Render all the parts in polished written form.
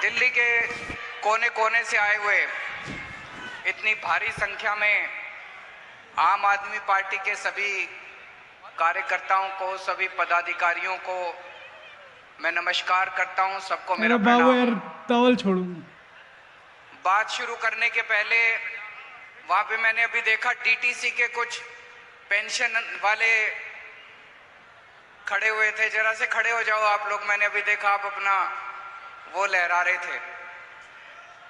दिल्ली के कोने कोने से आए हुए इतनी भारी संख्या में आम आदमी पार्टी के सभी कार्यकर्ताओं को, सभी पदाधिकारियों को मैं नमस्कार करता हूं। सबको मेरा प्रणाम। टॉवल छोड़ू। बात शुरू करने के पहले वहां पे मैंने अभी देखा डीटीसी के कुछ पेंशन वाले खड़े हुए थे। जरा से खड़े हो जाओ आप लोग। मैंने अभी देखा आप अपना वो लहरा रहे थे।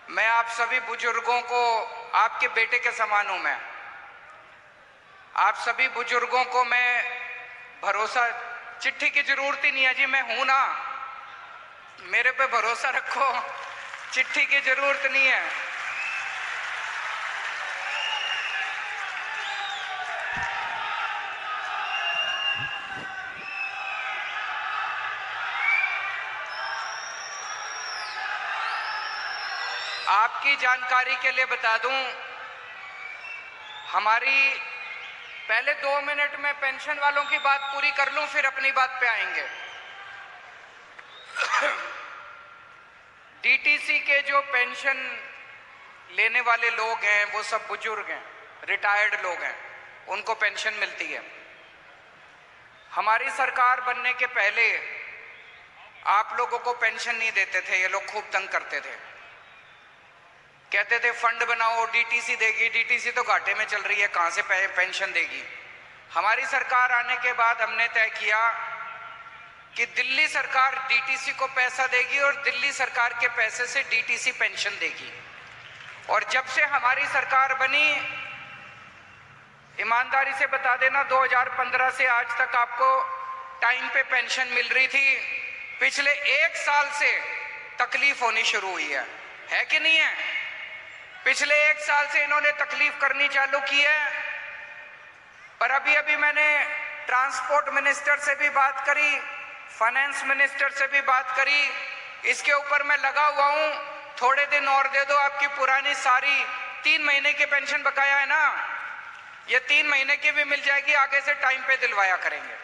मैं आप सभी बुजुर्गों को, आपके बेटे के समान हूं मैं, आप सभी बुजुर्गों को मैं भरोसा, चिट्ठी की जरूरत ही नहीं है जी, मैं हूं ना, मेरे पे भरोसा रखो, चिट्ठी की जरूरत नहीं है। आपकी जानकारी के लिए बता दूं, हमारी पहले 2 मिनट में पेंशन वालों की बात पूरी कर लूं, फिर अपनी बात पे आएंगे। डीटीसी के जो पेंशन लेने वाले लोग हैं वो सब बुजुर्ग हैं, रिटायर्ड लोग हैं, उनको पेंशन मिलती है। हमारी सरकार बनने के पहले आप लोगों को पेंशन नहीं देते थे। ये लोग खूब तंग करते थे, कहते थे फंड बनाओ, डीटीसी देगी। डीटीसी तो घाटे में चल रही है, कहां से पेंशन देगी। हमारी सरकार आने के बाद हमने तय किया कि दिल्ली सरकार डीटीसी को पैसा देगी और दिल्ली सरकार के पैसे से डीटीसी पेंशन देगी। और जब से हमारी सरकार बनी, ईमानदारी से बता देना, 2015 से आज तक आपको टाइम पे पेंशन मिल रही थी। पिछले 1 साल से तकलीफ होनी शुरू हुई है कि नहीं है? पिछले 1 साल से इन्होंने तकलीफ करनी चालू की है। पर अभी अभी मैंने ट्रांसपोर्ट मिनिस्टर से भी बात करी, फाइनेंस मिनिस्टर से भी बात करी। इसके ऊपर मैं लगा हुआ हूं, थोड़े दिन और दे दो, आपकी पुरानी सारी 3 महीने की पेंशन बकाया है ना, ये 3 महीने की भी मिल जाएगी। आगे से टाइम पे दिलवाया करेंगे।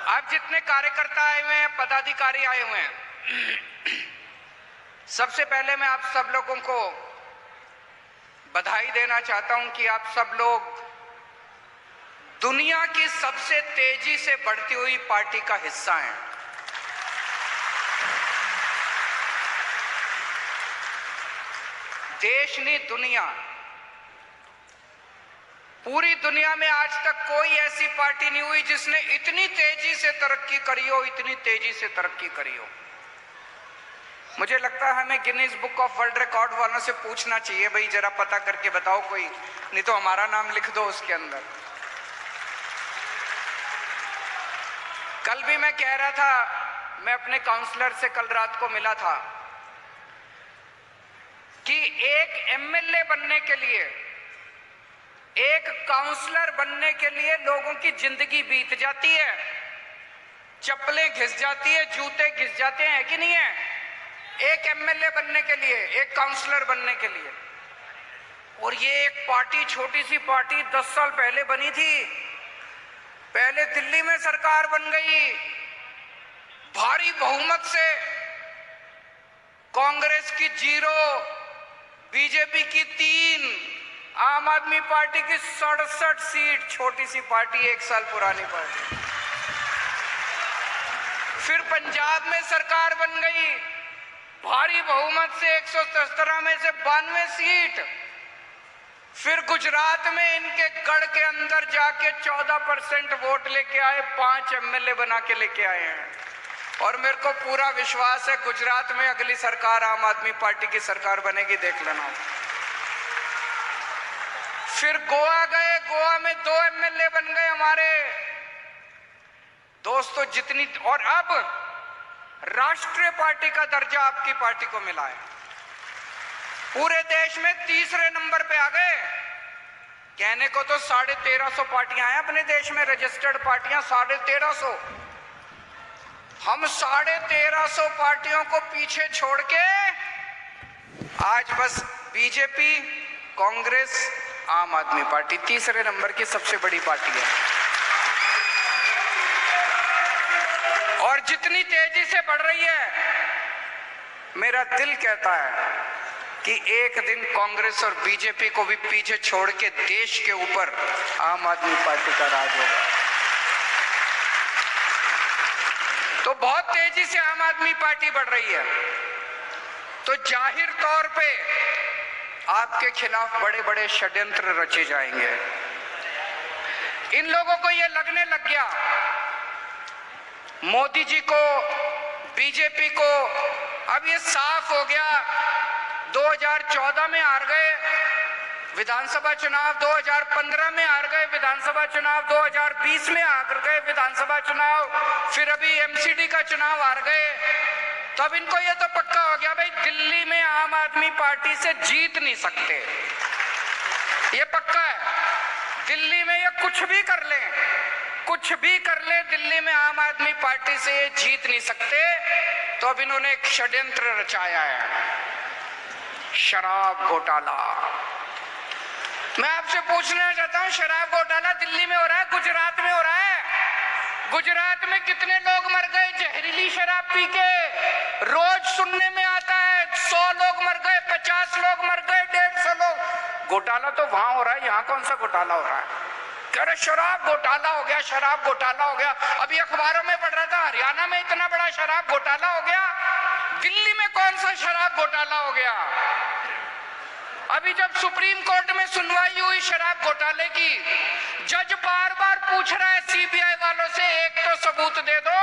आप जितने कार्यकर्ता आए हुए हैं, पदाधिकारी आए हुए हैं, सबसे पहले मैं आप सब लोगों को बधाई देना चाहता हूं कि आप सब लोग दुनिया की सबसे तेजी से बढ़ती हुई पार्टी का हिस्सा हैं। देश नहीं, दुनिया, पूरी दुनिया में आज तक कोई ऐसी पार्टी नहीं हुई जिसने इतनी तेजी से तरक्की करी हो, इतनी तेजी से तरक्की करी हो। मुझे लगता है हमें Guinness book of world record वालों से पूछना चाहिए, भाई जरा पता करके बताओ कोई, नहीं तो हमारा नाम लिख दो उसके अंदर। कल भी मैं कह रहा था, मैं अपने काउंसलर से कल रात को मिला था, कि एक एमएलए बनने के लिए, एक काउंसलर बनने के लिए लोगों की जिंदगी बीत जाती है, चप्पलें घिस जाती है, जूते घिस जाते हैं कि नहीं है? एक एमएलए बनने के लिए, एक काउंसलर बनने के लिए। और ये एक पार्टी, छोटी सी पार्टी 10 साल पहले बनी थी, पहले दिल्ली में सरकार बन गई भारी बहुमत से, कांग्रेस की 0, बीजेपी की 3, आम आदमी पार्टी की 67 सीट। छोटी सी पार्टी, 1 साल पुरानी पार्टी। फिर पंजाब में सरकार बन गई भारी बहुमत से, 117 में से 92 सीट। फिर गुजरात में इनके गढ़ के अंदर जाके 14% वोट लेके आए, 5 एमएलए बना के लेके आए हैं। और मेरे को पूरा विश्वास है गुजरात में अगली सरकार आम आदमी पार्टी की सरकार बनेगी, देख लेना। फिर गोवा गए, गोवा में 2 एमएलए बन गए हमारे दोस्तों, जितनी। और अब राष्ट्रीय पार्टी का दर्जा आपकी पार्टी को मिला है। पूरे देश में 3रे नंबर पे आ गए। कहने को तो 1350 पार्टियां हैं अपने देश में, रजिस्टर्ड पार्टियां 1350। हम 1350 पार्टियों को पीछे छोड़ के आज बस बीजेपी, कांग्रेस, आम आदमी पार्टी तीसरे नंबर की सबसे बड़ी पार्टी है। और जितनी तेजी से बढ़ रही है, मेरा दिल कहता है कि एक दिन कांग्रेस और बीजेपी को भी पीछे छोड़ के देश के ऊपर आम आदमी पार्टी का राज होगा। तो बहुत तेजी से आम आदमी पार्टी बढ़ रही है। तो जाहिर तौर पे आपके खिलाफ बड़े बड़े षड्यंत्र रचे जाएंगे। इन लोगों को यह लगने लग गया, मोदी जी को, बीजेपी को, अब ये साफ हो गया, 2014 में हार गए विधानसभा चुनाव, 2015 में हार गए विधानसभा चुनाव, 2020 में हार गए विधानसभा चुनाव, फिर अभी एमसीडी का चुनाव हार गए। तो अब इनको ये तो पक्का हो गया भाई, दिल्ली में आम आदमी पार्टी से जीत नहीं सकते। ये पक्का है, दिल्ली में ये कुछ भी कर ले, कुछ भी कर ले, दिल्ली में आम आदमी पार्टी से ये जीत नहीं सकते। तो अब इन्होंने एक षड्यंत्र रचाया है, शराब घोटाला। मैं आपसे पूछना चाहता हूं, शराब घोटाला दिल्ली में हो रहा है, गुजरात में हो रहा है। गुजरात में कितने लोग मर गए जहरीली शराब पी के? रोज सुनने में आता है 100 लोग मर गए, 50 लोग मर गए, 150 लोग। घोटाला तो वहां हो रहा है, यहाँ कौन सा घोटाला हो रहा है? कह रहे शराब घोटाला हो गया, शराब घोटाला हो गया। अभी अखबारों में पढ़ रहा था, हरियाणा में इतना बड़ा शराब घोटाला हो गया, दिल्ली में कौन सा शराब घोटाला हो गया? अभी जब सुप्रीम कोर्ट में सुनवाई हुई शराब घोटाले की, जज बार बार पूछ रहा है सीबीआई वालों से, एक तो सबूत दे दो,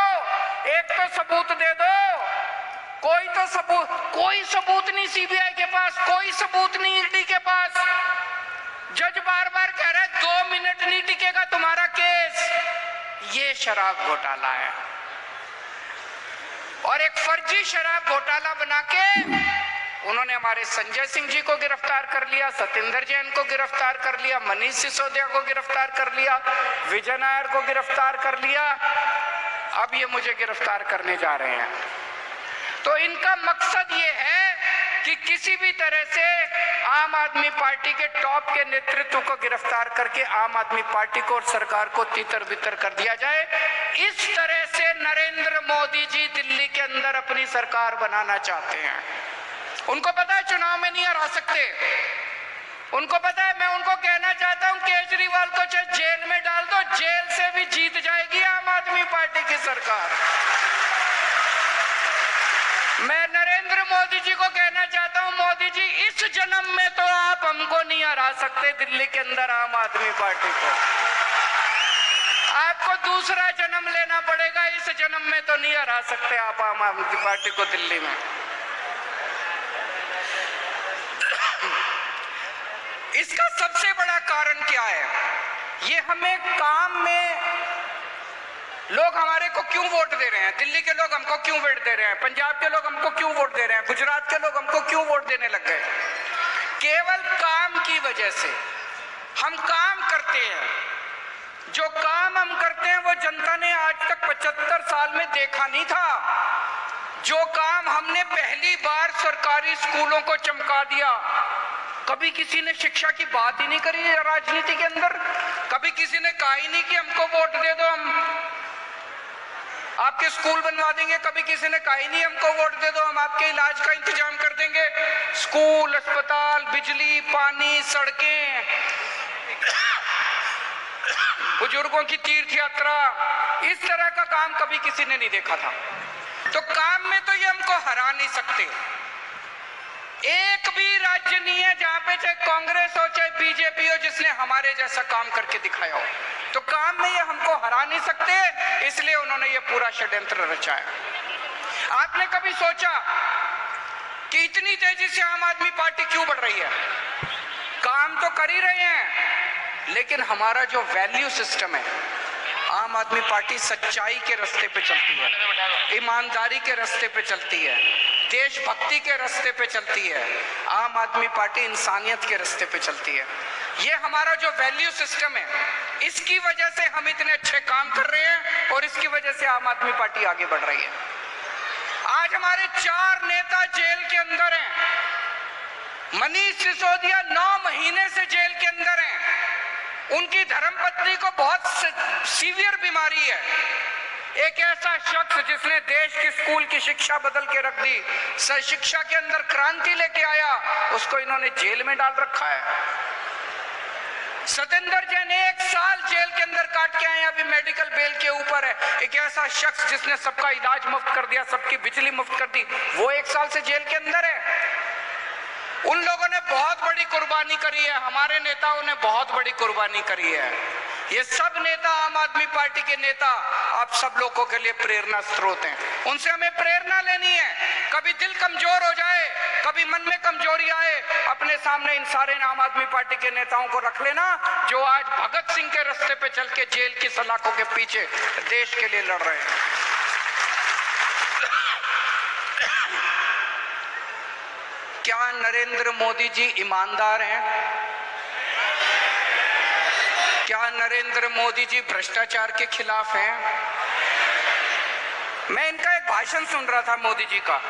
एक तो सबूत दे दो। कोई सबूत नहीं सीबीआई के पास, कोई सबूत नहीं ईडी के पास। जज बार बार कह रहा है 2 मिनट नहीं टिकेगा तुम्हारा केस। ये शराब घोटाला है। और एक फर्जी शराब घोटाला बना के उन्होंने हमारे संजय सिंह जी को गिरफ्तार कर लिया, सतेंद्र जैन को गिरफ्तार कर लिया, मनीष सिसोदिया को गिरफ्तार कर लिया, विजय नायर को गिरफ्तार कर लिया। अब ये मुझे गिरफ्तार करने जा रहे हैं। तो इनका मकसद ये है कि किसी भी तरह से आम आदमी पार्टी के टॉप के नेतृत्व को गिरफ्तार करके आम आदमी पार्टी को और सरकार को तितर बितर कर दिया जाए। इस तरह से नरेंद्र मोदी जी दिल्ली के अंदर अपनी सरकार बनाना चाहते हैं। उनको पता है चुनाव में नहीं हरा सकते, उनको पता है। मैं उनको कहना चाहता हूं, केजरीवाल को चाहे जेल में डाल दो, जेल से भी जीत जाएगी आम आदमी पार्टी की सरकार। मैं नरेंद्र मोदी जी को कहना चाहता हूं, मोदी जी इस जन्म में तो आप हमको नहीं हरा सकते दिल्ली के अंदर आम आदमी पार्टी को। आपको दूसरा जन्म लेना पड़ेगा, इस जन्म में तो नहीं हरा सकते आप आम आदमी पार्टी को दिल्ली में। इसका सबसे बड़ा कारण क्या है? ये हमें काम में लोग हमारे को क्यों वोट दे रहे हैं? दिल्ली के लोग हमको क्यों वोट दे रहे हैं? पंजाब के लोग हमको क्यों वोट दे रहे हैं? गुजरात के लोग हमको क्यों वोट देने लग गए? केवल काम की वजह से। हम काम करते हैं, जो काम हम करते हैं वो जनता ने आज तक 75 साल में देखा नहीं था। जो काम हमने पहली बार सरकारी स्कूलों को चमका दिया, कभी किसी ने शिक्षा की बात ही नहीं करी राजनीति के अंदर। कभी किसी ने कहा ही नहीं कि हमको वोट दे दो, हम आपके स्कूल बनवा देंगे। कभी किसी ने कहा ही नहीं हमको वोट दे दो, हम आपके इलाज का इंतजाम कर देंगे। स्कूल, अस्पताल, बिजली, पानी, सड़कें, बुजुर्गों की तीर्थ यात्रा, इस तरह का काम कभी किसी ने नहीं देखा था। तो काम में तो ये हमको हरा नहीं सकते। एक भी राज्य नहीं है जहां पे चाहे कांग्रेस हो चाहे बीजेपी हो जिसने हमारे जैसा काम करके दिखाया हो। तो काम में ये हमको हरा नहीं सकते, इसलिए उन्होंने ये पूरा षड्यंत्र रचाया। आपने कभी सोचा कि इतनी तेजी से आम आदमी पार्टी क्यों बढ़ रही है? काम तो कर ही रहे हैं, लेकिन हमारा जो वैल्यू सिस्टम है, आम आदमी पार्टी सच्चाई के रास्ते पे चलती है, ईमानदारी के रास्ते पे चलती है, देशभक्ति के रास्ते पे चलती है। आम आदमी पार्टी इंसानियत के रास्ते पे चलती है। ये हमारा जो वैल्यू सिस्टम है, इसकी वजह से हम इतने अच्छे काम कर रहे हैं और इसकी वजह से आम आदमी पार्टी आगे बढ़ रही है। आज हमारे 4 नेता जेल के अंदर हैं। मनीष सिसोदिया 9 महीने से जेल के अंदर हैं। उनकी धर्मपत्नी को बहुत सीवियर बीमारी है। एक ऐसा शख्स जिसने देश की स्कूल की शिक्षा बदल के रख दी, शिक्षा के अंदर क्रांति लेके आया, उसको इन्होंने जेल में डाल रखा है। सतेंद्र जैन 1 साल जेल के अंदर काट के आए, अभी मेडिकल बेल के ऊपर है। एक ऐसा शख्स जिसने सबका इलाज मुफ्त कर दिया, सबकी बिजली मुफ्त कर दी, वो 1 साल से जेल के अंदर है। उन लोगों ने बहुत बड़ी कुर्बानी करी है, हमारे नेताओं ने बहुत बड़ी कुर्बानी करी है। ये सब नेता, आम आदमी पार्टी के नेता, आप सब लोगों के लिए प्रेरणा स्रोत हैं। उनसे हमें प्रेरणा लेनी है। कभी दिल कमजोर हो जाए, कभी मन में कमजोरी आए, अपने सामने इन सारे आम आदमी पार्टी के नेताओं को रख लेना, जो आज भगत सिंह के रास्ते पे चल के जेल की सलाखों के पीछे देश के लिए लड़ रहे हैं। क्या नरेंद्र मोदी जी ईमानदार हैं? क्या नरेंद्र मोदी जी भ्रष्टाचार के खिलाफ हैं? मैं इनका एक भाषण सुन रहा था मोदी जी का,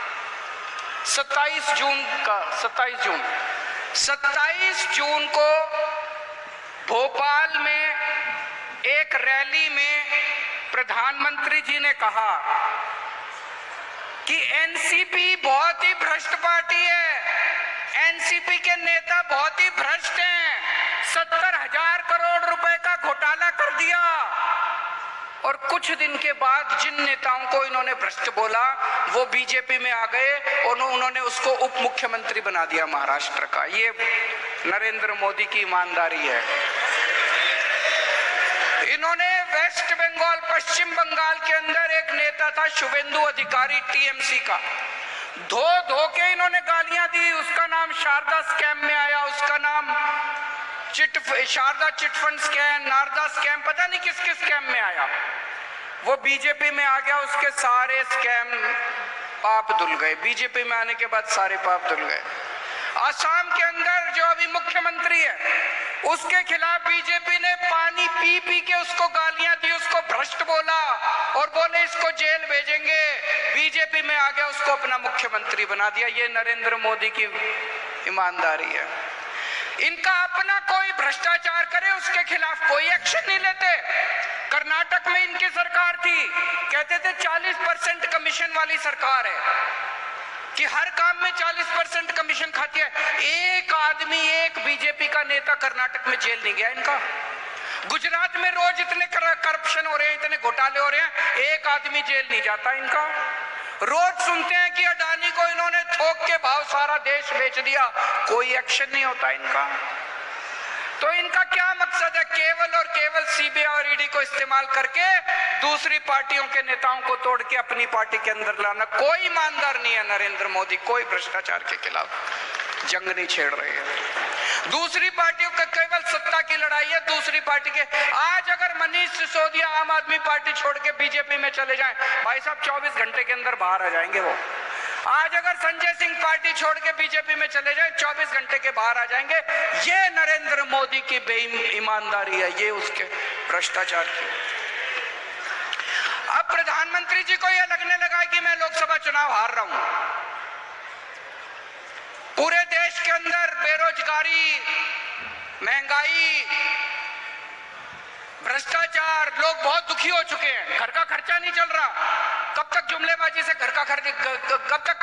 27 जून को भोपाल में एक रैली में प्रधानमंत्री जी ने कहा कि एनसीपी बहुत ही भ्रष्ट पार्टी है, एनसीपी के नेता बहुत ही भ्रष्ट हैं, 70,000 करोड़ रुपए का घोटाला कर दिया। और कुछ दिन के बाद जिन नेताओं को इन्होंने भ्रष्ट बोला वो बीजेपी में आ गए और उन्होंने उसको उप मुख्यमंत्री बना दिया महाराष्ट्र का। ये नरेंद्र मोदी की ईमानदारी है। इन्होंने वेस्ट बंगाल, पश्चिम बंगाल के अंदर एक नेता था शुभेंदु अधिकारी, टीएमसी का, धो के इन्होंने गालियां दी। उसका नाम शारदा स्कैम में आया, उसका नाम Saradha chit fund scam, Narada scam, पता नहीं किस किस स्कैम में आया। वो बीजेपी में आ गया, उसके सारे स्कैम पाप धुल गए। बीजेपी में आने के बाद सारे पाप धुल गए। आसाम के अंदर जो अभी मुख्यमंत्री है, उसके खिलाफ बीजेपी ने पानी पी पी के उसको गालियां दी, उसको भ्रष्ट बोला और बोले इसको जेल भेजेंगे। बीजेपी में आ गया, उसको अपना मुख्यमंत्री बना दिया। ये नरेंद्र मोदी की ईमानदारी है। इनका अपना कोई भ्रष्टाचार करे उसके खिलाफ कोई एक्शन नहीं लेते। कर्नाटक में इनकी सरकार थी, कहते थे 40% कमीशन वाली सरकार है कि हर काम में 40% कमीशन खाती है। एक आदमी, एक बीजेपी का नेता कर्नाटक में जेल नहीं गया इनका। गुजरात में रोज इतने करप्शन हो रहे हैं, इतने घोटाले हो रहे हैं, एक आदमी जेल नहीं जाता इनका। रोज सुनते हैं कि अडानी को इन्होंने थोक के भाव सारा देश बेच दिया, कोई एक्शन नहीं होता इनका। तो इनका क्या मकसद है? केवल और केवल सीबीआई और ईडी को इस्तेमाल करके दूसरी पार्टियों के नेताओं को तोड़ के अपनी पार्टी के अंदर लाना। कोई ईमानदार नहीं है नरेंद्र मोदी, कोई भ्रष्टाचार के खिलाफ जंग नहीं छेड़ रहे हैं। दूसरी पार्टियों का केवल सत्ता की लड़ाई है। दूसरी पार्टी के आज अगर मनीष सिसोदिया आम आदमी पार्टी छोड़ के बीजेपी में चले जाएं, भाई साहब 24 घंटे के अंदर बाहर आ जाएंगे वो। आज अगर संजय सिंह पार्टी छोड़ के बीजेपी में चले जाएं, 24 घंटे के बाहर आ जाएंगे। ये नरेंद्र मोदी की बेईमानदारी है, ये उसके भ्रष्टाचार की। अब प्रधानमंत्री जी को यह लगने लगा कि मैं लोकसभा चुनाव हार रहा हूं। पूरे देश के अंदर बेरोजगारी, महंगाई, भ्रष्टाचार, लोग बहुत दुखी हो चुके हैं। घर का खर्चा नहीं चल रहा। कब तक जुमलेबाजी से घर का खर्च, कब तक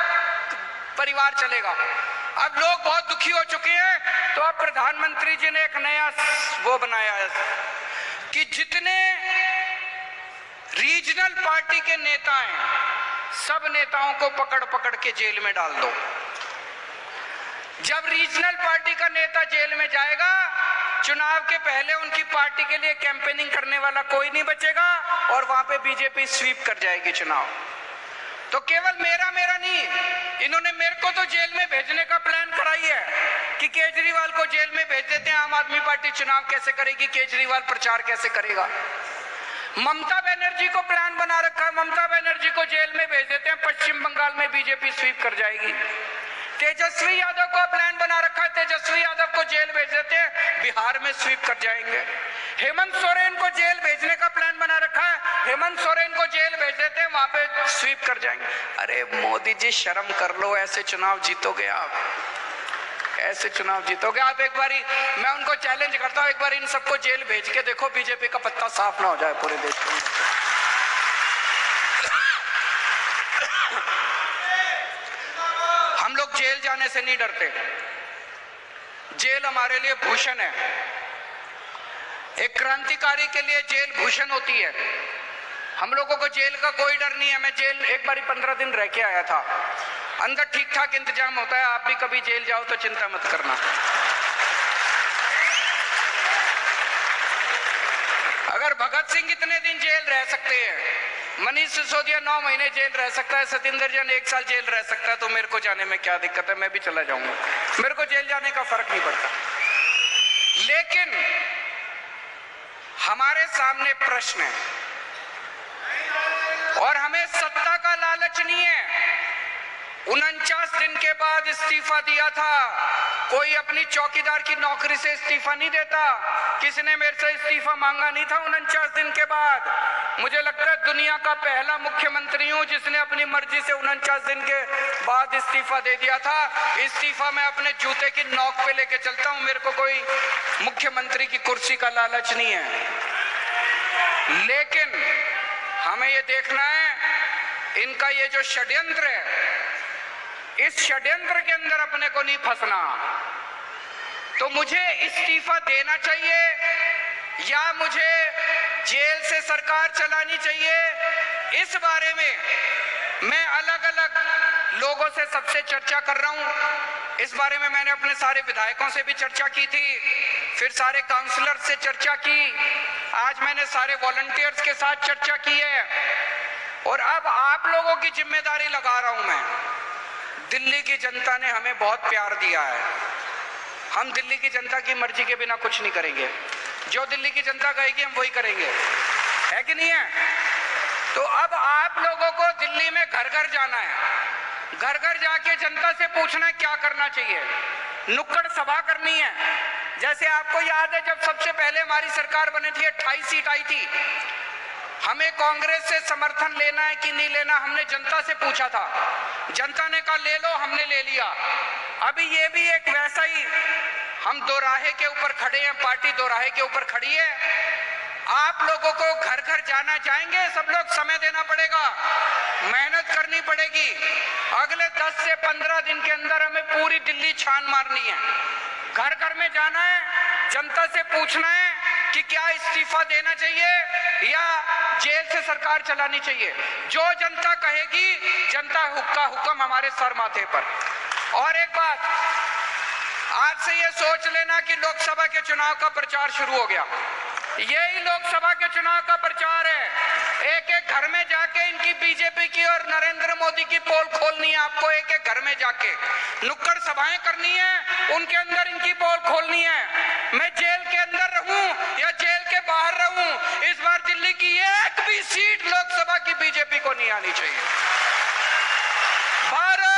परिवार चलेगा? अब लोग बहुत दुखी हो चुके हैं। तो अब प्रधानमंत्री जी ने एक नया वो बनाया है कि जितने रीजनल पार्टी के नेता हैं, सब नेताओं को पकड़ पकड़ के जेल में डाल दो। जब रीजनल पार्टी का नेता जेल में जाएगा, चुनाव के पहले उनकी पार्टी के लिए कैंपेनिंग करने वाला कोई नहीं बचेगा और वहां पे बीजेपी स्वीप कर जाएगी चुनाव। तो केवल मेरा नहीं, इन्होंने मेरे को तो जेल में भेजने का प्लान कराई है कि केजरीवाल को जेल में भेज देते हैं। आम आदमी पार्टी चुनाव कैसे करेगी? केजरीवाल प्रचार कैसे करेगा? ममता बनर्जी को प्लान बना रखा है, ममता बनर्जी को जेल में भेज देते हैं, पश्चिम बंगाल में बीजेपी स्वीप कर जाएगी। तेजस्वी यादव को प्लान बना रखा है, तेजस्वी यादव को जेल भेज देते हैं, बिहार में स्वीप कर जाएंगे। हेमंत सोरेन को जेल भेजने का प्लान बना रखा है, हेमंत सोरेन को जेल भेज देते हैं, वहां पे स्वीप कर जाएंगे। अरे मोदी जी शर्म कर लो, ऐसे चुनाव जीतोगे आप? ऐसे चुनाव जीतोगे आप? एक बारी मैं उनको चैलेंज करता हूं, एक बार इन सबको जेल भेज के देखो, बीजेपी का पत्ता साफ ना हो जाए पूरे देश में। हम लोग जेल जाने से नहीं डरते, जेल हमारे लिए भूषण है। एक क्रांतिकारी के लिए जेल भूषण होती है। हम लोगों को जेल का कोई डर नहीं है। मैं जेल एक बारी 15 दिन रह के आया था, अंदर ठीक ठाक इंतजाम होता है। आप भी कभी जेल जाओ तो चिंता मत करना। अगर भगत सिंह इतने दिन जेल रह सकते हैं, मनीष सिसोदिया 9 महीने जेल रह सकता है, सतिंदर जैन 1 साल जेल रह सकता है, तो मेरे को जाने में क्या दिक्कत है? मैं भी चला जाऊंगा, मेरे को जेल जाने का फर्क नहीं पड़ता। लेकिन हमारे सामने प्रश्न है और हमें सत्ता का लालच नहीं है। 49 दिन के बाद इस्तीफा दिया था, कोई अपनी चौकीदार की नौकरी से इस्तीफा नहीं देता। किसी ने मेरे से इस्तीफा मांगा नहीं था 49 दिन के बाद। मुझे लगता है दुनिया का पहला मुख्यमंत्री हूं जिसने अपनी मर्जी से 49 दिन के बाद इस्तीफा दे दिया था। इस्तीफा मैं अपने जूते की नोक पे लेके चलता हूं, मेरे को कोई मुख्यमंत्री की कुर्सी का लालच नहीं है। लेकिन हमें ये देखना है इनका ये जो षड्यंत्र है, इस षड्यंत्र के अंदर अपने को नहीं फंसना। तो मुझे इस्तीफा देना चाहिए या मुझे जेल से सरकार चलानी चाहिए, इस बारे में मैं अलग अलग लोगों से सबसे चर्चा कर रहा हूं। इस बारे में मैंने अपने सारे विधायकों से भी चर्चा की थी, फिर सारे काउंसलर से चर्चा की, आज मैंने सारे वॉलंटियर्स के साथ चर्चा की है और अब आप लोगों की जिम्मेदारी लगा रहा हूं मैं। दिल्ली की जनता ने हमें बहुत प्यार दिया है, हम दिल्ली की जनता की मर्जी के बिना कुछ नहीं करेंगे। जो दिल्ली की जनता कहेगी हम वही करेंगे, है कि नहीं है? तो अब आप लोगों को दिल्ली में घर घर जाना है, घर घर जाके जनता से पूछना है क्या करना चाहिए। नुक्कड़ सभा करनी है। जैसे आपको याद है जब सबसे पहले हमारी सरकार बनी थी, 28 सीट आई थी, हमें कांग्रेस से समर्थन लेना है कि नहीं लेना, हमने जनता से पूछा था। जनता ने कहा ले लो, हमने ले लिया। अभी ये भी एक वैसा ही, हम दोराहे के ऊपर खड़े हैं, पार्टी दोराहे के ऊपर खड़ी है। आप लोगों को घर घर जाना चाहेंगे, सब लोग समय देना पड़ेगा, मेहनत करनी पड़ेगी। अगले 10 से 15 दिन के अंदर हमें पूरी दिल्ली छान मारनी है, घर घर में जाना है, जनता से पूछना है कि क्या इस्तीफा देना चाहिए या जेल से सरकार चलानी चाहिए। जो जनता कहेगी, जनता का हुक्म हमारे सर माथे पर। और एक बात, आज से ये सोच लेना कि लोकसभा के चुनाव का प्रचार शुरू हो गया। यही लोकसभा के चुनाव का प्रचार है। एक एक घर में जाके इनकी बीजेपी की और नरेंद्र मोदी की पोल खोलनी है आपको। एक एक घर में जाके नुक्कड़ सभाएं करनी है, उनके अंदर इनकी पोल खोलनी है। मैं जेल के अंदर रहूं या जेल के बाहर रहूं, इस बार दिल्ली की एक भी सीट लोकसभा की बीजेपी को नहीं आनी चाहिए। भारत